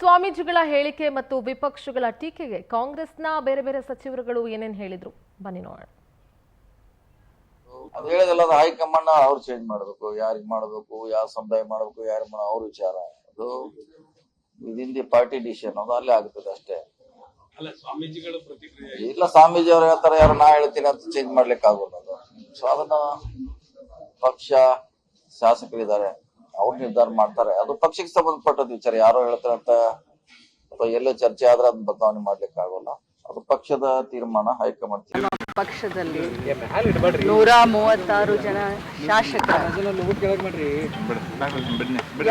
ಸ್ವಾಮೀಜಿಗಳ ಹೇಳಿಕೆ ಮತ್ತು ವಿಪಕ್ಷಗಳ ಟೀಕೆಗೆ ಕಾಂಗ್ರೆಸ್ನ ಬೇರೆ ಬೇರೆ ಸಚಿವರುಗಳು ಏನೇನು ಹೇಳಿದ್ರು ಬನ್ನಿ ನೋಡೋಣ. ಅದು ಹೇಳಿದಲ್ಲ, ಅದು ಹೈಕಮಾಂಡ್ ಅವ್ರು ಚೇಂಜ್ ಮಾಡಬೇಕು, ಯಾರಿಗೆ ಮಾಡಬೇಕು, ಯಾವ ಸಮುದಾಯ ಮಾಡಬೇಕು, ಯಾರು ಅವ್ರ ವಿಚಾರ. ಅದು ವಿದಿನ್ ದಿ ಪಾರ್ಟಿ ಡಿಸಿಷನ್, ಅದು ಅಲ್ಲೇ ಆಗ್ತದೆ ಅಷ್ಟೇ. ಇಲ್ಲ, ಸ್ವಾಮೀಜಿ ಅವ್ರು ಹೇಳ್ತಾರೆ, ಯಾರು ನಾ ಹೇಳ್ತೀನಿ ಅಂತ ಚೇಂಜ್ ಮಾಡ್ಲಿಕ್ಕೆ ಆಗೋದು. ಅದು ಸೊ ಅದನ್ನ ಪಕ್ಷ ಶಾಸಕರಿದ್ದಾರೆ, ಅವ್ರು ನಿರ್ಧಾರ ಮಾಡ್ತಾರೆ. ಅದು ಪಕ್ಷಕ್ಕೆ ಸಂಬಂಧಪಟ್ಟದ ವಿಚಾರ. ಯಾರೋ ಹೇಳ್ತಾರೆ ಅಂತ ಅಥವಾ ಎಲ್ಲೋ ಚರ್ಚೆ ಆದ್ರೆ ಅದನ್ನ ಬದಲಾವಣೆ ಮಾಡ್ಲಿಕ್ಕೆ ಆಗೋಲ್ಲ. ಅದು ಪಕ್ಷದ ತೀರ್ಮಾನ, ಹೈಕಮಾಂಡ್ ತೀರ್ಮಾನ. ಪಕ್ಷದಲ್ಲಿ 136 ಜನ ಶಾಸಕರ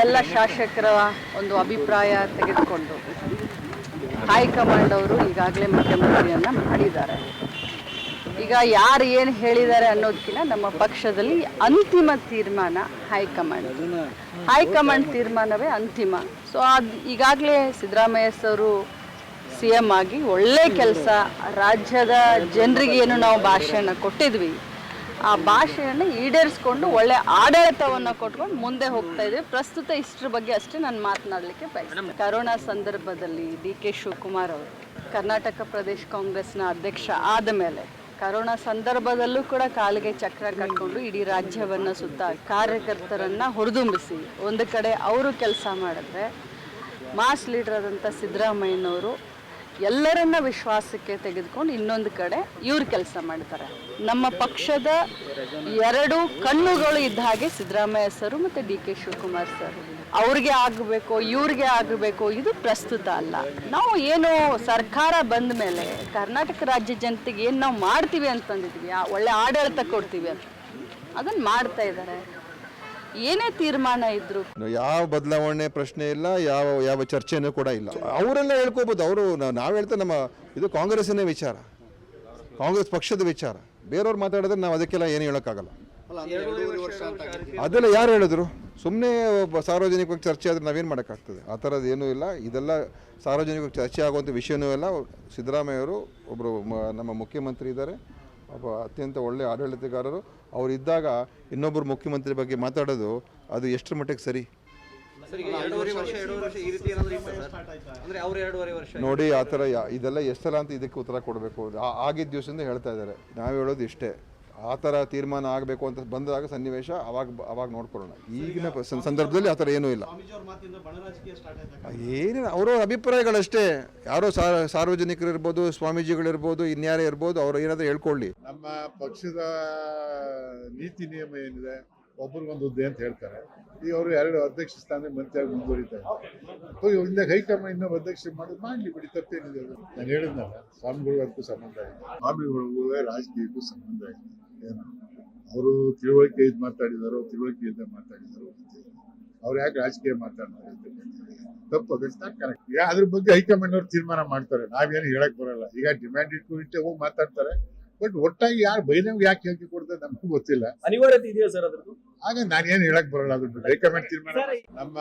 ಎಲ್ಲ ಶಾಸಕರ ಒಂದು ಅಭಿಪ್ರಾಯ ತೆಗೆದುಕೊಂಡು ಹೈಕಮಾಂಡ್ ಅವರು ಈಗಾಗಲೇ ಮುಖ್ಯಮಂತ್ರಿಯನ್ನ ಮಾಡಿದ್ದಾರೆ. ಈಗ ಯಾರು ಏನು ಹೇಳಿದ್ದಾರೆ ಅನ್ನೋದಕ್ಕಿಂತ ನಮ್ಮ ಪಕ್ಷದಲ್ಲಿ ಅಂತಿಮ ತೀರ್ಮಾನ ಹೈಕಮಾಂಡ್ ತೀರ್ಮಾನವೇ ಅಂತಿಮ. ಸೊ ಅದು ಈಗಾಗಲೇ ಸಿದ್ದರಾಮಯ್ಯ ಅವರು CM ಆಗಿ ಒಳ್ಳೆ ಕೆಲಸ, ರಾಜ್ಯದ ಜನರಿಗೆ ಏನು ನಾವು ಭಾಷೆಯನ್ನು ಕೊಟ್ಟಿದ್ವಿ ಆ ಭಾಷೆಯನ್ನು ಈಡೇರಿಸ್ಕೊಂಡು ಒಳ್ಳೆ ಆಡಳಿತವನ್ನು ಕೊಟ್ಕೊಂಡು ಮುಂದೆ ಹೋಗ್ತಾ ಇದ್ವಿ. ಪ್ರಸ್ತುತ ಇಷ್ಟರ ಬಗ್ಗೆ ಅಷ್ಟೇ ನಾನು ಮಾತನಾಡಲಿಕ್ಕೆ ಬಯಸ್ತೇನೆ. ಕರೋನಾ ಸಂದರ್ಭದಲ್ಲಿ DK ಶಿವಕುಮಾರ್ ಅವರು ಕರ್ನಾಟಕ ಪ್ರದೇಶ ಕಾಂಗ್ರೆಸ್ನ ಅಧ್ಯಕ್ಷ ಆದ ಮೇಲೆ ಕರೋನಾ ಸಂದರ್ಭದಲ್ಲೂ ಕೂಡ ಕಾಲಿಗೆ ಚಕ್ರ ಕಟ್ಕೊಂಡು ಇಡೀ ರಾಜ್ಯವನ್ನು ಸುತ್ತ ಕಾರ್ಯಕರ್ತರನ್ನು ಹುರಿದುಂಬಿಸಿ ಒಂದು ಕಡೆ ಅವರು ಕೆಲಸ ಮಾಡಿದ್ರೆ, ಮಾಸ್ ಲೀಡರ್ ಆದಂಥ ಸಿದ್ದರಾಮಯ್ಯನವರು ಎಲ್ಲರನ್ನ ವಿಶ್ವಾಸಕ್ಕೆ ತೆಗೆದುಕೊಂಡು ಇನ್ನೊಂದು ಕಡೆ ಇವ್ರು ಕೆಲಸ ಮಾಡ್ತಾರೆ. ನಮ್ಮ ಪಕ್ಷದ 2 ಕಣ್ಣುಗಳು ಇದ್ದ ಹಾಗೆ ಸಿದ್ದರಾಮಯ್ಯ ಸರ್ ಮತ್ತು DK ಶಿವಕುಮಾರ್ ಸರ್. ಅವ್ರಿಗೆ ಆಗಬೇಕು, ಇವ್ರಿಗೆ ಆಗಬೇಕು, ಇದು ಪ್ರಸ್ತುತ ಅಲ್ಲ. ನಾವು ಏನು ಸರ್ಕಾರ ಬಂದ ಮೇಲೆ ಕರ್ನಾಟಕ ರಾಜ್ಯ ಜನತೆಗೆ ಏನು ನಾವು ಮಾಡ್ತೀವಿ ಅಂತಂದಿದ್ವಿ, ಒಳ್ಳೆ ಆಡಳಿತ ಕೊಡ್ತೀವಿ ಅಂತ ಅದನ್ನು ಮಾಡ್ತಾ ಇದ್ದಾರೆ. ಏನೇ ತೀರ್ಮಾನ ಇದ್ರು ಯಾವ ಬದಲಾವಣೆ ಪ್ರಶ್ನೆ ಇಲ್ಲ, ಯಾವ ಚರ್ಚೆನೂ ಕೂಡ ಇಲ್ಲ. ಅವರೆಲ್ಲ ಹೇಳ್ಕೋಬಹುದು. ಅವರು ನಾವು ಹೇಳ್ತಾ ನಮ್ಮ ಇದು ಕಾಂಗ್ರೆಸ್ಸಿನ ವಿಚಾರ, ಕಾಂಗ್ರೆಸ್ ಪಕ್ಷದ ವಿಚಾರ. ಬೇರೆಯವ್ರು ಮಾತಾಡಿದ್ರೆ ನಾವು ಅದಕ್ಕೆಲ್ಲ ಏನು ಹೇಳೋಕ್ಕಾಗಲ್ಲ. ಅದೆಲ್ಲ ಯಾರು ಹೇಳಿದ್ರು? ಸುಮ್ಮನೆ ಸಾರ್ವಜನಿಕವಾಗಿ ಚರ್ಚೆ ಆದರೆ ನಾವೇನು ಮಾಡೋಕ್ಕಾಗ್ತದೆ? ಆ ಥರದ್ದು ಏನೂ ಇಲ್ಲ. ಇದೆಲ್ಲ ಸಾರ್ವಜನಿಕವಾಗಿ ಚರ್ಚೆ ಆಗುವಂಥ ವಿಷಯನೂ ಇಲ್ಲ. ಸಿದ್ದರಾಮಯ್ಯವರು ಒಬ್ಬರು ನಮ್ಮ ಮುಖ್ಯಮಂತ್ರಿ ಇದ್ದಾರೆ, ಒಬ್ಬ ಅತ್ಯಂತ ಒಳ್ಳೆಯ ಆಡಳಿತಗಾರರು. ಅವರು ಇದ್ದಾಗ ಇನ್ನೊಬ್ಬರು ಮುಖ್ಯಮಂತ್ರಿ ಬಗ್ಗೆ ಮಾತಾಡೋದು ಅದು ಎಷ್ಟರ ಮಟ್ಟಿಗೆ ಸರಿ? ನೋಡಿ, ಆ ಥರ ಇದೆಲ್ಲ ಎಷ್ಟಲ್ಲ ಅಂತ ಇದಕ್ಕೆ ಉತ್ತರ ಕೊಡಬೇಕು. ಆಗಿದ್ದ ದಿವಸದಿಂದ ಹೇಳ್ತಾ ಇದ್ದಾರೆ. ನಾವು ಹೇಳೋದು ಇಷ್ಟೇ, ಆ ಥರ ತೀರ್ಮಾನ ಆಗಬೇಕು ಅಂತ ಬಂದಾಗ ಸನ್ನಿವೇಶ ಅವಾಗ ನೋಡ್ಕೊಳ್ಳೋಣ. ಈಗಿನ ಸಂದರ್ಭದಲ್ಲಿ ಆ ಥರ ಏನೂ ಇಲ್ಲ. ಏನಿಲ್ಲ, ಅವರ ಅಭಿಪ್ರಾಯಗಳಷ್ಟೇ. ಯಾರೋ ಸಾರ್ವಜನಿಕರು ಇರ್ಬೋದು, ಸ್ವಾಮೀಜಿಗಳಿರ್ಬೋದು, ಇನ್ಯಾರೇ ಇರ್ಬೋದು, ಅವರು ಏನಾದರೂ ಹೇಳ್ಕೊಳ್ಳಿ. ನಮ್ಮ ಪಕ್ಷದ ನೀತಿ ನಿಯಮ ಏನಿದೆ, ಒಬ್ರಿಗೊಂದು ಹುದ್ದೆ ಅಂತ ಹೇಳ್ತಾರೆ. ಈಗ ಅವರು 2 ಅಧ್ಯಕ್ಷ ಸ್ಥಾನ ಮಂತ್ರಿಯಾಗಿ ಮುಂದುವರಿತಾರೆ. ಇಂದ ಹೈಕಮಾಂಡ್ ಇನ್ನೊಬ್ಬ ಅಧ್ಯಕ್ಷ ಮಾಡೋದು ಮಾಡಲಿ ಬಿಡಿ, ತಪ್ಪೇನಿದೆ. ನಾನು ಹೇಳಿದ್ನಲ್ಲ, ಸ್ವಾಮಿಗಳಿಗೂ ಅದಕ್ಕೂ ಸಂಬಂಧ ಇದೆ, ಸ್ವಾಮಿಗಳಿಗೂ ರಾಜಕೀಯಕ್ಕೂ ಸಂಬಂಧ ಇದೆ. ಏನು ಅವರು ತಿಳುವಳಿಕೆ ಮಾತಾಡಿದಾರೋ, ತಿಳುವಳಿಕೆಯಿಂದ ಮಾತಾಡಿದಾರೋ ಗೊತ್ತಿಲ್ಲ. ಅವ್ರು ಯಾಕೆ ರಾಜಕೀಯ ಮಾತಾಡ್ತಾರೆ ಅಂತ ತಪ್ಪು, ಅದಕ್ಕೆ ಕರೆಕ್ಟ್. ಈಗ ಅದ್ರ ಬಗ್ಗೆ ಹೈಕಮಾಂಡ್ ಅವ್ರು ತೀರ್ಮಾನ ಮಾಡ್ತಾರೆ, ನಾವೇನು ಹೇಳಕ್ ಬರಲ್ಲ. ಈಗ ಡಿಮ್ಯಾಂಡ್ ಇಟ್ಟು ಹೋಗಿ ಮಾತಾಡ್ತಾರೆ. ಬಟ್ ಒಟ್ಟಾಗಿ ಯಾರು ಬೈನವ್ಗೆ ಯಾಕೆ ಹೇಳಿಕೆ ಕೊಡ್ತಾರೆ ನಮಗೂ ಗೊತ್ತಿಲ್ಲ. ಅನಿವಾರ್ಯತೆ ಇದೆಯಾ ಸರ್ ಅದ್ರದ್ದು? ಆಗ ನಾನೇನು ಹೇಳಕ್ ಬರಲ್ಲ. ಅದ್ರ ಹೈಕಮಾಂಡ್ ತೀರ್ಮಾನ. ನಮ್ಮ